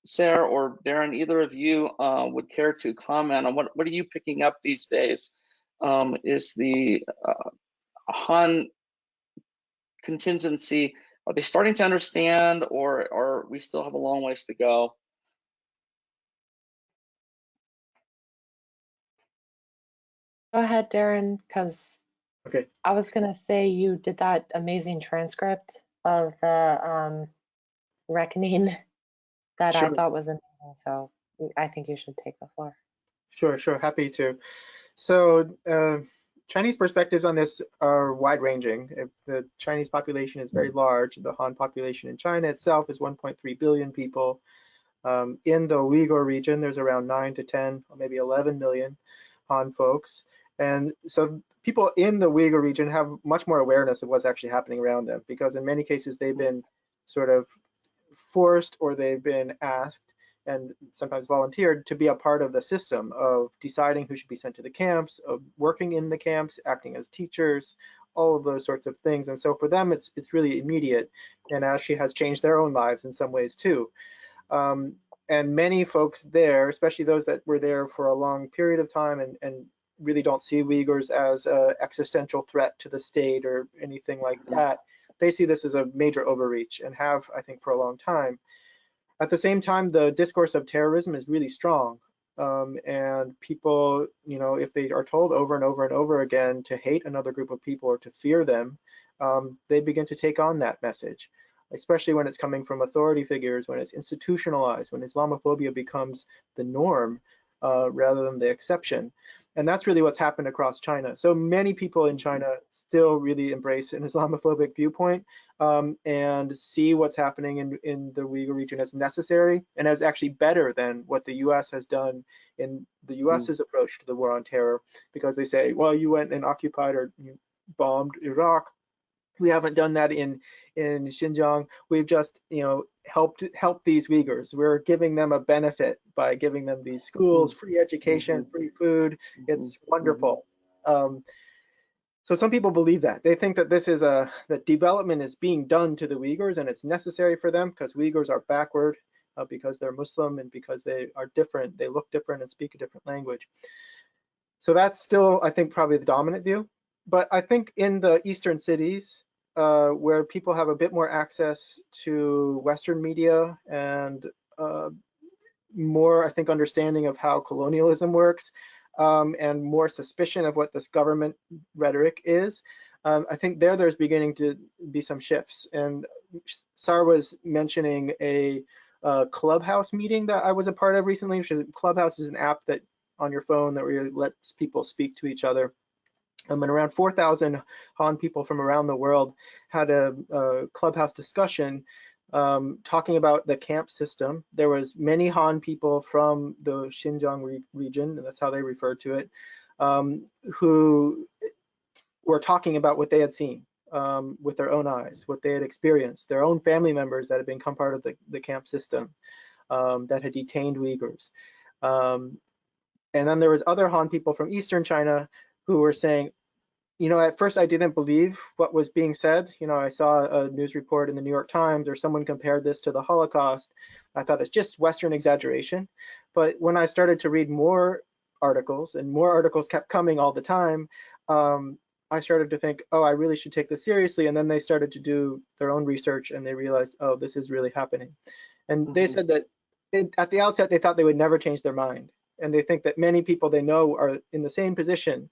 Sarah or Darren, either of you would care to comment on what are you picking up these days? Is the Han contingency, are they starting to understand, or we still have a long ways to go? Go ahead, Darren, because Okay. I was going to say you did that amazing transcript of the reckoning that I Sure. thought was amazing. So I think you should take the floor. Sure, happy to. So Chinese perspectives on this are wide-ranging. The Chinese population is very large. The Han population in China itself is 1.3 billion people. In the Uyghur region, there's around 9 to 10, or maybe 11 million Han folks. And so people in the Uyghur region have much more awareness of what's actually happening around them, because in many cases they've been sort of forced, or they've been asked and sometimes volunteered to be a part of the system of deciding who should be sent to the camps, of working in the camps, acting as teachers, all of those sorts of things. And so for them, it's really immediate, and actually has changed their own lives in some ways too. And many folks there, especially those that were there for a long period of time and really don't see Uyghurs as an existential threat to the state or anything like that, they see this as a major overreach, and have, I think, for a long time. At the same time, the discourse of terrorism is really strong. And people, if they are told over and over and over again to hate another group of people or to fear them, they begin to take on that message, especially when it's coming from authority figures, when it's institutionalized, when Islamophobia becomes the norm rather than the exception. And that's really what's happened across China. So many people in China still really embrace an Islamophobic viewpoint and see what's happening in the Uyghur region as necessary and as actually better than what the US has done in the US's approach to the war on terror, because they say, well, you went and occupied or you bombed Iraq. We haven't done that in Xinjiang. We've just, helped these Uyghurs. We're giving them a benefit by giving them these schools, free education, free food. It's wonderful. So some people believe that. They think that this is that development is being done to the Uyghurs, and it's necessary for them because Uyghurs are backward, because they're Muslim and because they are different. They look different and speak a different language. So that's still, I think, probably the dominant view. But I think in the eastern cities, where people have a bit more access to Western media and more, I think, understanding of how colonialism works, and more suspicion of what this government rhetoric is, I think there's beginning to be some shifts. And Sar was mentioning a Clubhouse meeting that I was a part of recently. Clubhouse is an app that on your phone that really lets people speak to each other. And around 4,000 Han people from around the world had a Clubhouse discussion talking about the camp system. There was many Han people from the Xinjiang region, and that's how they referred to it, who were talking about what they had seen with their own eyes, what they had experienced, their own family members that had become part of the camp system that had detained Uyghurs. And then there was other Han people from Eastern China who were saying, at first I didn't believe what was being said. I saw a news report in the New York Times or someone compared this to the Holocaust. I thought it's just Western exaggeration. But when I started to read more articles, and more articles kept coming all the time, I started to think, oh, I really should take this seriously. And then they started to do their own research, and they realized, oh, this is really happening. And they said that at the outset, they thought they would never change their mind. And they think that many people they know are in the same position.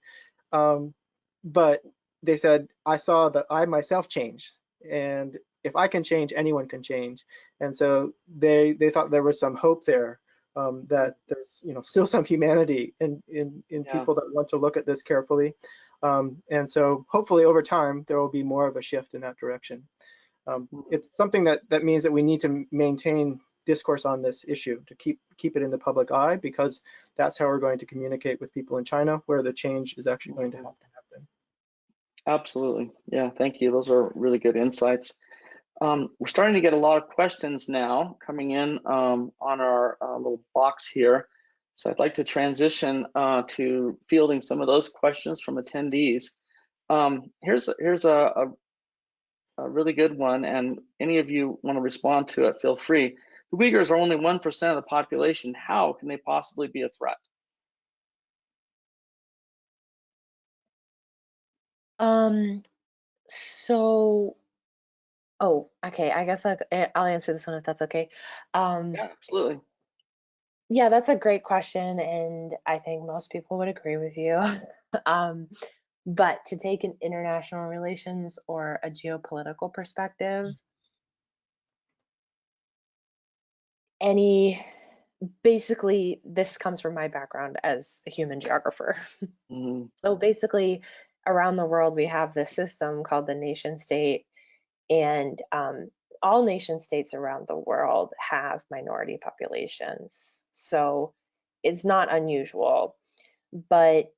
But they said, I saw that I myself changed, and if I can change, anyone can change. And so they thought there was some hope there, that there's still some humanity in people that want to look at this carefully. And so hopefully over time there will be more of a shift in that direction. It's something that means that we need to maintain discourse on this issue, to keep it in the public eye, because that's how we're going to communicate with people in China, where the change is actually going to happen. Absolutely. Yeah, thank you. Those are really good insights. We're starting to get a lot of questions now coming in on our little box here. So I'd like to transition to fielding some of those questions from attendees. Here's a really good one, and any of you want to respond to it, feel free. The Uyghurs are only 1% of the population. How can they possibly be a threat? Okay, I guess I'll answer this one if that's okay. Yeah, absolutely. Yeah, that's a great question, and I think most people would agree with you. But to take an international relations or a geopolitical perspective, basically this comes from my background as a human geographer. So basically around the world we have this system called the nation state, and all nation states around the world have minority populations. So it's not unusual, but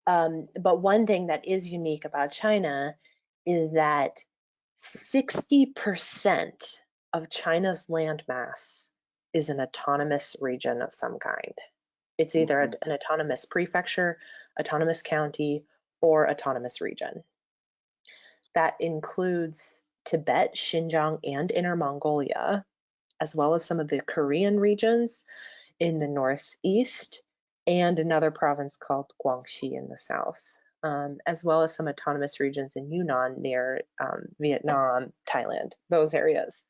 But one thing that is unique about China is that 60% of China's landmass is an autonomous region of some kind. It's either an autonomous prefecture, autonomous county, or autonomous region. That includes Tibet, Xinjiang, and Inner Mongolia, as well as some of the Korean regions in the northeast, and another province called Guangxi in the south, as well as some autonomous regions in Yunnan near Vietnam, Thailand, those areas.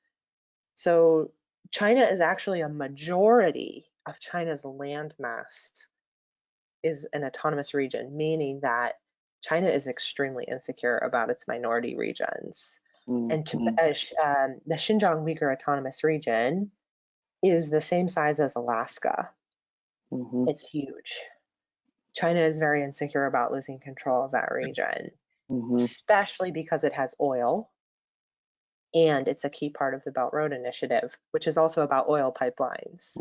So China is actually a majority of China's landmass is an autonomous region, meaning that China is extremely insecure about its minority regions. And the Xinjiang Uyghur Autonomous Region is the same size as Alaska. It's huge. China is very insecure about losing control of that region, especially because it has oil, and it's a key part of the Belt Road Initiative, which is also about oil pipelines.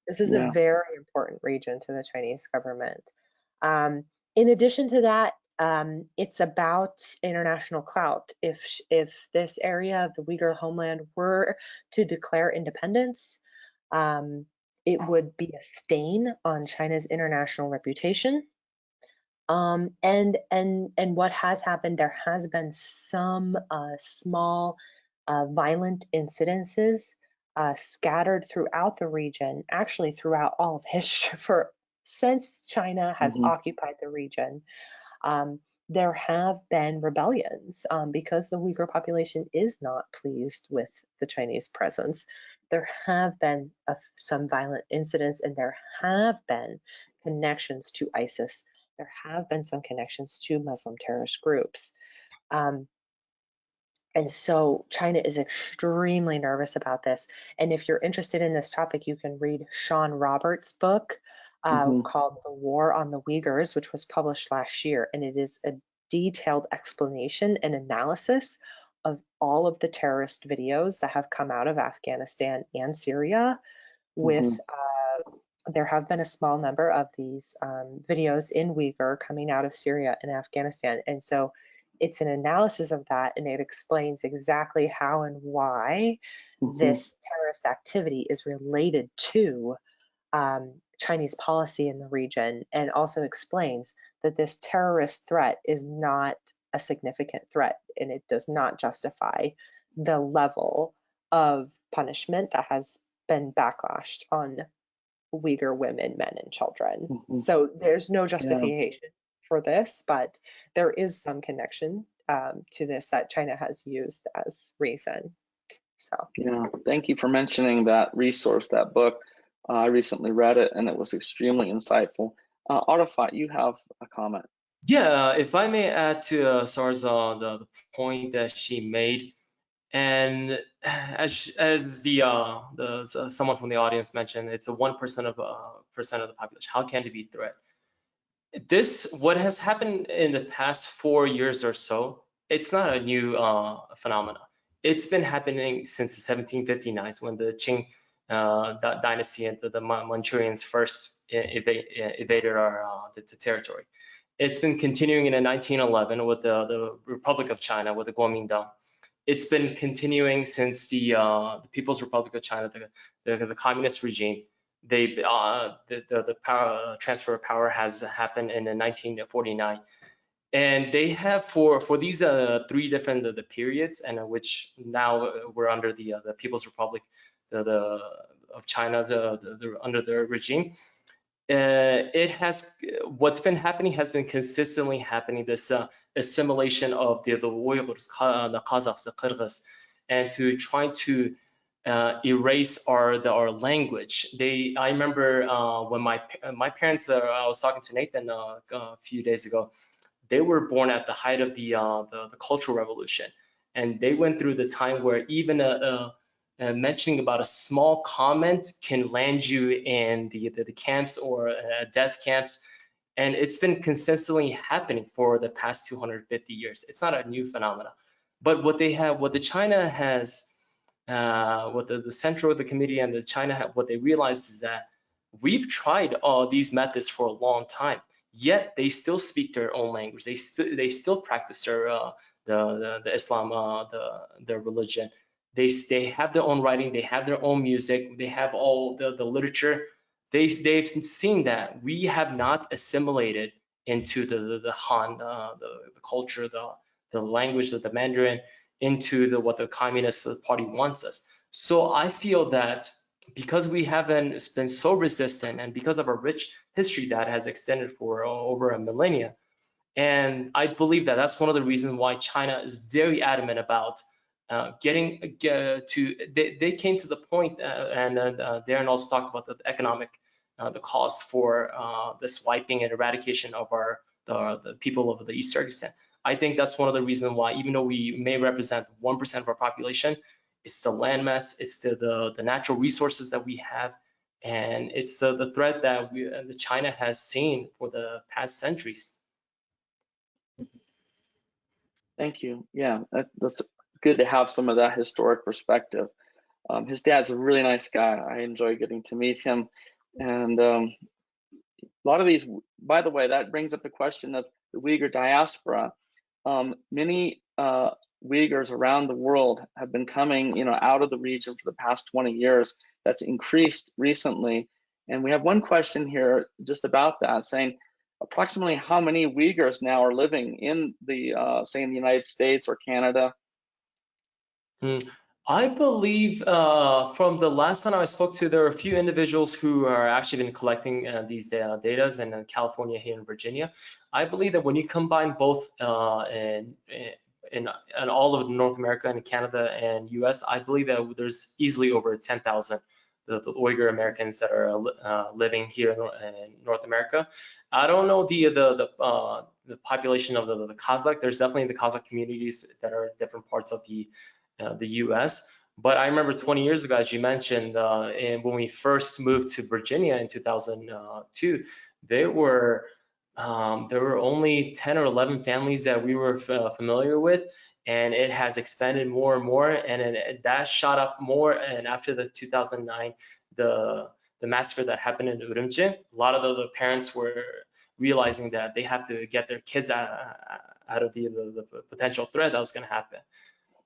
This is a very important region to the Chinese government. In addition to that, it's about international clout. If this area of the Uyghur homeland were to declare independence, it would be a stain on China's international reputation. And what has happened, there has been some small violent incidences scattered throughout the region, actually throughout all of history, since China has occupied the region. There have been rebellions because the Uyghur population is not pleased with the Chinese presence. There have been some violent incidents, and there have been connections to ISIS. There have been some connections to Muslim terrorist groups. And so China is extremely nervous about this. And if you're interested in this topic, you can read Sean Roberts' book called The War on the Uyghurs, which was published last year. And it is a detailed explanation and analysis of all of the terrorist videos that have come out of Afghanistan and Syria with there have been a small number of these videos in Uyghur coming out of Syria and Afghanistan. And so it's an analysis of that, and it explains exactly how and why this terrorist activity is related to Chinese policy in the region, and also explains that this terrorist threat is not a significant threat, and it does not justify the level of punishment that has been backlashed on Uyghur women, men, and children. So there's no justification for this, but there is some connection to this that China has used as reason. So thank you for mentioning that resource, that book. I recently read it, and it was extremely insightful. Arafat, you have a comment. Yeah, if I may add to Sar's the point that she made, and as the someone from the audience mentioned, it's a 1% of the population. How can it be a threat? What has happened in the past 4 years or so, it's not a new phenomena. It's been happening since the 1759s, when the Qing dynasty and the Manchurians first invaded our the territory. It's been continuing in 1911 with the Republic of China, with the Kuomintang. It's been continuing since the People's Republic of China, the communist regime. The power transfer of power has happened in 1949, and they have for these 3 different the periods, and which now we're under the People's Republic of China under the regime. What's been happening has been consistently happening, this assimilation of the Uyghurs, the Kazakhs, the Kyrgyz, and to try to erase our language. I remember when my parents, I was talking to Nathan a few days ago. They were born at the height of the Cultural Revolution, and they went through the time where even mentioning about a small comment can land you in the camps or death camps. And it's been consistently happening for the past 250 years. It's not a new phenomena. But what the China has, what the Central the Committee and the China have, what they realized is that we've tried all these methods for a long time. yet they still speak their own language. They still practice the Islam, their religion. They have their own writing, they have their own music, they have all the literature. They've seen that we have not assimilated into the Han, the culture, the language of the Mandarin, into what the Communist Party wants us. So I feel that because we haven't been so resistant, and because of our rich history that has extended for over a millennia, and I believe that that's one of the reasons why China is very adamant about getting to. They came to the point, and Darren also talked about the economic, the cost for this wiping and eradication of the people of the East Turkestan. I think that's one of the reasons why, even though we may represent 1% of our population, it's the landmass, it's the natural resources that we have, and it's the threat that the China has seen for the past centuries. Thank you. Yeah, that's good to have some of that historic perspective. His dad's a really nice guy. I enjoy getting to meet him. And a lot of these, by the way, that brings up the question of the Uyghur diaspora. Many Uyghurs around the world have been coming, out of the region for the past 20 years. That's increased recently. And we have one question here just about that, saying, approximately how many Uyghurs now are living in the, say, in the United States or Canada? I believe from the last time I spoke to, there are a few individuals who are actually been collecting these data in California, here in Virginia. I believe that when you combine both in all of North America and Canada and US, I believe that there's easily over 10,000 the Uyghur Americans that are living here in North America. I don't know the population of the Kazakh. There's definitely the Kazakh communities that are in different parts of the US. But I remember 20 years ago, as you mentioned, and when we first moved to Virginia in 2002, there were only 10 or 11 families that we were familiar with, and it has expanded more and more, and that shot up more. And after the 2009, the massacre that happened in Urumqi, a lot of the parents were realizing that they have to get their kids out of the potential threat that was going to happen.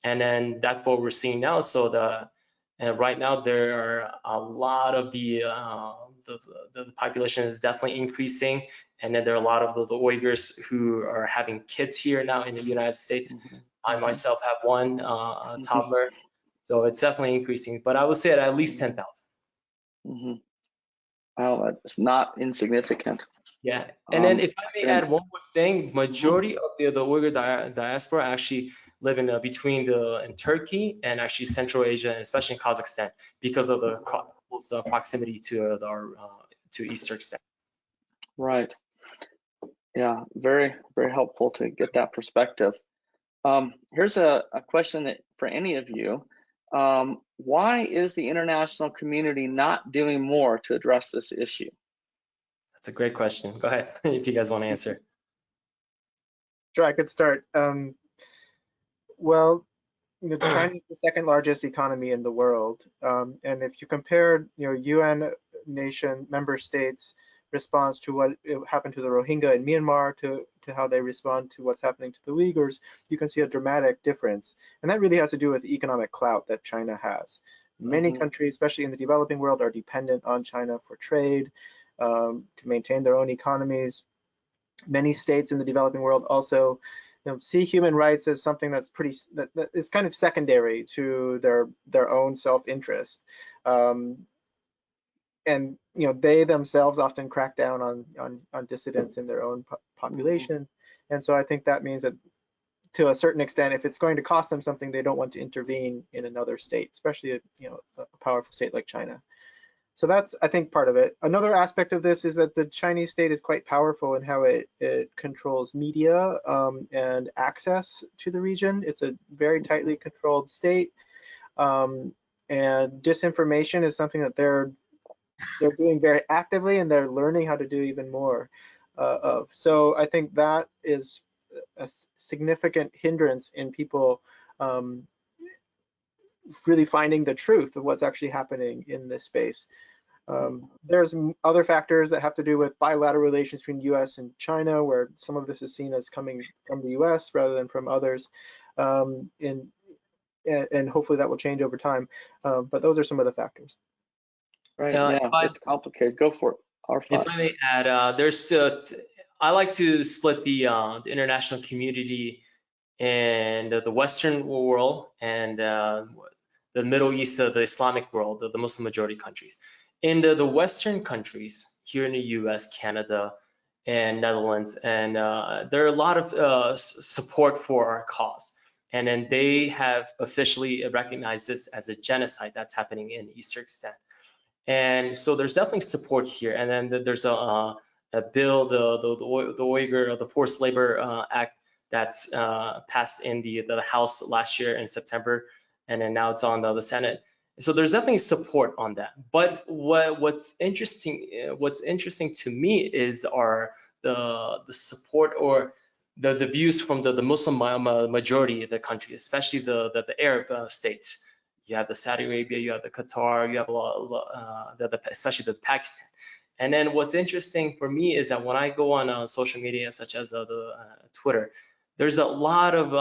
And then that's what we're seeing now. So right now there are a lot of the population is definitely increasing, and then there are a lot of the Uyghurs who are having kids here now in the United States. I myself have one a toddler, so it's definitely increasing. But I would say at least 10,000. Well, it's not insignificant. Yeah, and then if I may add one more thing, majority of the Uyghur diaspora actually live in between in Turkey and actually Central Asia, and especially in Kazakhstan, because of the proximity to East Turkestan. Right. Yeah, very, very helpful to get that perspective. Here's a question for any of you. Why is the international community not doing more to address this issue? That's a great question. Go ahead if you guys want to answer. Sure, I could start. Well, China is the second largest economy in the world, and if you compare, UN nation member states' response to what happened to the Rohingya in Myanmar to how they respond to what's happening to the Uyghurs, you can see a dramatic difference, and that really has to do with the economic clout that China has. Many countries, especially in the developing world, are dependent on China for trade, to maintain their own economies. Many states in the developing world also see human rights as something that's that is kind of secondary to their own self-interest, and they themselves often crack down on dissidents in their own population. And so I think that means that to a certain extent, if it's going to cost them something, they don't want to intervene in another state, especially a powerful state like China. So that's, I think, part of it. Another aspect of this is that the Chinese state is quite powerful in how it controls media and access to the region. It's a very tightly controlled state, and disinformation is something that they're doing very actively, and they're learning how to do even more of. So I think that is a significant hindrance in people really finding the truth of what's actually happening in this space. There's other factors that have to do with bilateral relations between U.S. and China, where some of this is seen as coming from the U.S. rather than from others, and hopefully that will change over time. But those are some of the factors. Right. Yeah, it's complicated. Go for it. If I may add, I like to split the international community and the Western world and the Middle East, the Islamic world, the Muslim majority countries. In the Western countries, here in the US, Canada, and Netherlands, and there are a lot of support for our cause. And then they have officially recognized this as a genocide that's happening in East Turkestan. And so there's definitely support here. And then there's a bill, the Uyghur, the Forced Labor Act, that's passed in the House last year in September, and then now it's on the Senate. So there's definitely support on that. But what's interesting to me is the support or the views from the Muslim majority of the country, especially the Arab states. You have the Saudi Arabia, you have the Qatar, you have especially the Pakistan. And then what's interesting for me is that when I go on social media such as the Twitter, there's a lot of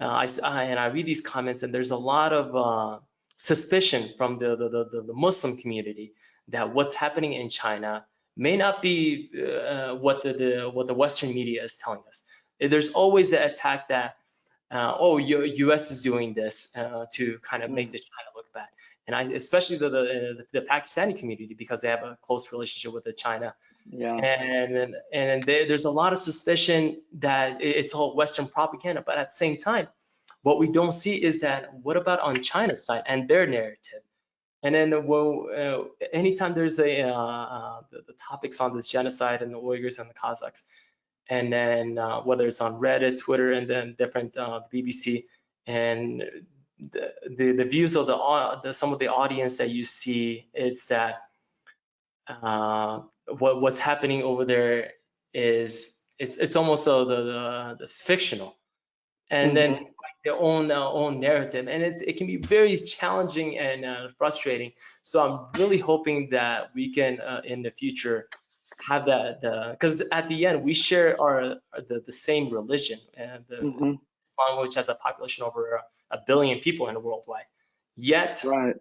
and I read these comments, and there's a lot of suspicion from the Muslim community that what's happening in China may not be what the Western media is telling us. There's always the attack that U.S. is doing this to kind of make the China look bad, and especially the Pakistani community, because they have a close relationship with the China. Yeah. And there's a lot of suspicion that it's all Western propaganda, but at the same time, what we don't see is that what about on China's side and their narrative? And then anytime there's the topics on this genocide and the Uyghurs and the Kazakhs, and then whether it's on Reddit, Twitter, and then different BBC, and the views of some of the audience that you see, it's that what's happening over there is it's almost the fictional, and then their own narrative, and it can be very challenging and frustrating. So I'm really hoping that we can in the future have that, because at the end we share the same religion, and Islam, which has a population over 1 billion people in the worldwide. Yet, right.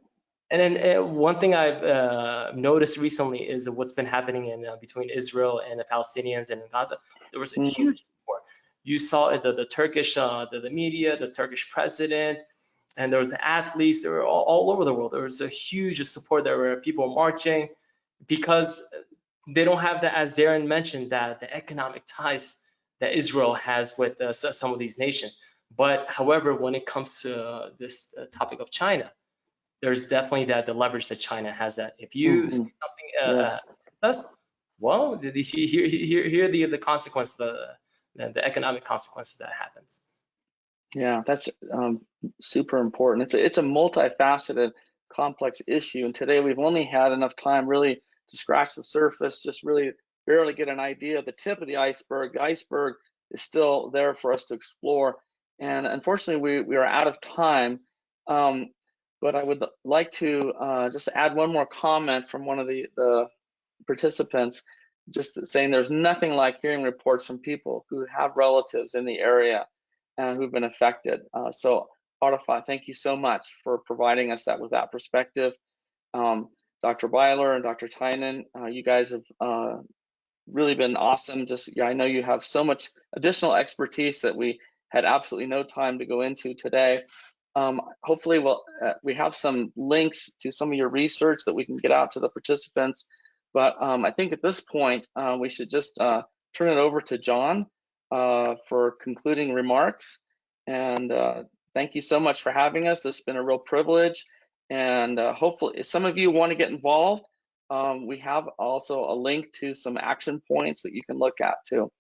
And then one thing I've noticed recently is what's been happening in between Israel and the Palestinians and in Gaza. There was a huge support. You saw the Turkish the media, the Turkish president, and there was athletes. They were all over the world. There was a huge support. There were people marching because they don't have that, as Darren mentioned, that the economic ties that Israel has with some of these nations. But however, when it comes to this topic of China, there's definitely the leverage that China has. That if you say something well, here are the consequences, the economic consequences that happens. Yeah, that's super important. It's a multifaceted, complex issue, and today we've only had enough time really to scratch the surface, just really barely get an idea of the tip of the iceberg. The iceberg is still there for us to explore, and unfortunately we are out of time. But I would like to just add one more comment from one of the participants, just saying there's nothing like hearing reports from people who have relatives in the area and who've been affected. So Artifa, thank you so much for providing us with that perspective. Dr. Byler and Dr. Tynan, you guys have really been awesome. I know you have so much additional expertise that we had absolutely no time to go into today. Hopefully we have some links to some of your research that we can get out to the participants. But I think at this point, we should just turn it over to John for concluding remarks. And thank you so much for having us. It's been a real privilege. And hopefully, if some of you want to get involved, we have also a link to some action points that you can look at too.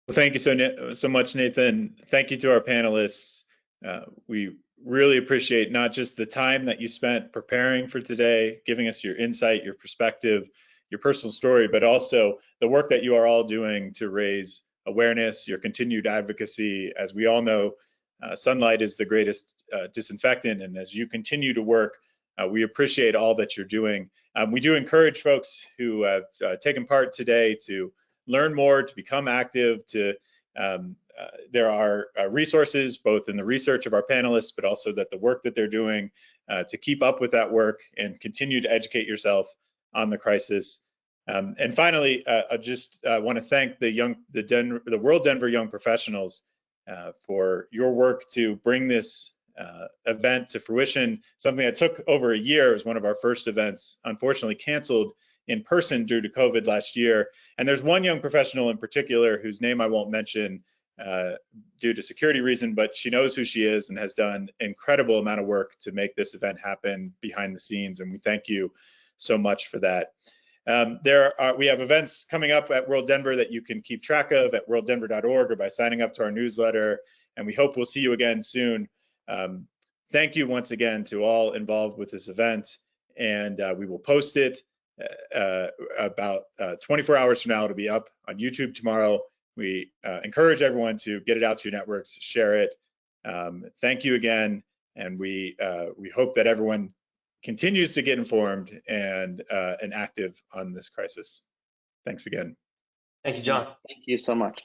Well, thank you so much, Nathan. Thank you to our panelists. We really appreciate not just the time that you spent preparing for today, giving us your insight, your perspective, your personal story, but also the work that you are all doing to raise awareness, your continued advocacy. As we all know, sunlight is the greatest disinfectant, and as you continue to work We appreciate all that you're doing. We do encourage folks who have taken part today to learn more, to become active, there are resources both in the research of our panelists, but also that the work that they're doing to keep up with that work and continue to educate yourself on the crisis. And finally, I just want to thank the WorldDenver Young Professionals for your work to bring this event to fruition, something that took over a year. It was one of our first events, unfortunately canceled in person due to COVID last year. And there's one young professional in particular whose name I won't mention due to security reason, but she knows who she is and has done an incredible amount of work to make this event happen behind the scenes. And we thank you so much for that. We have events coming up at WorldDenver that you can keep track of at worlddenver.org or by signing up to our newsletter. And we hope we'll see you again soon. Thank you once again to all involved with this event. And we will post it about 24 hours from now. It'll be up on YouTube tomorrow. We encourage everyone to get it out to your networks, share it. Thank you again, and we hope that everyone continues to get informed and active on this crisis. Thanks again. Thank you, John. Thank you so much.